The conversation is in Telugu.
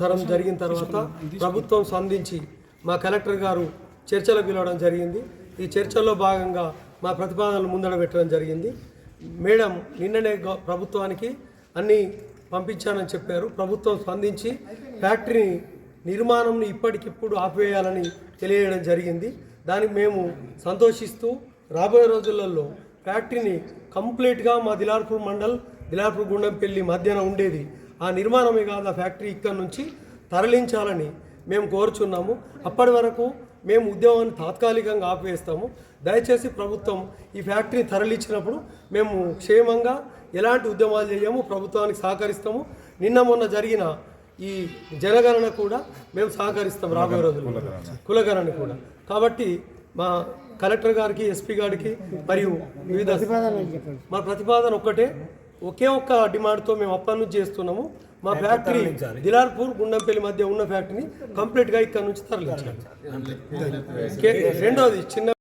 తరం జరిగిన తర్వాత ప్రభుత్వం స్పందించి మా కలెక్టర్ గారు చర్చలకు పిలవడం జరిగింది. ఈ చర్చల్లో భాగంగా మా ప్రతిపాదనలు ముందడ పెట్టడం జరిగింది. మేడం నిన్ననే ప్రభుత్వానికి అన్నీ పంపించానని చెప్పారు. ప్రభుత్వం స్పందించి ఫ్యాక్టరీ నిర్మాణంని ఇప్పటికిప్పుడు ఆపివేయాలని తెలియజేయడం జరిగింది. దానికి మేము సంతోషిస్తూ రాబోయే రోజులలో ఫ్యాక్టరీని కంప్లీట్గా మా దిలార్పూర్ మండల్ దిలార్పూర్ గుండంపల్లి మధ్యన ఉండేది ఆ నిర్మాణమే కాదు, ఆ ఫ్యాక్టరీ ఇక్కడ నుంచి తరలించాలని మేము కోరుచున్నాము. అప్పటి వరకు మేము ఉద్యమాన్ని తాత్కాలికంగా ఆపివేస్తాము. దయచేసి ప్రభుత్వం ఈ ఫ్యాక్టరీ తరలించినప్పుడు మేము క్షేమంగా ఎలాంటి ఉద్యమాలు చేయము, ప్రభుత్వానికి సహకరిస్తాము. నిన్న మొన్న జరిగిన ఈ జనగణన కూడా మేము సహకరిస్తాం రాబోయే రోజుల్లో, కులగణన కూడా. కాబట్టి మా కలెక్టర్ గారికి, ఎస్పీ గారికి మరియు వివిధ మా ప్రతిపాదన ఒకే ఒక్క డిమాండ్తో మేము అప్పటి నుంచి చేస్తున్నాము. మా ఫ్యాక్టరీ దిలార్పూర్ గుండంపల్లి మధ్య ఉన్న ఫ్యాక్టరీని కంప్లీట్గా ఇక్కడ నుంచి తరలించాలి. రెండోది చిన్న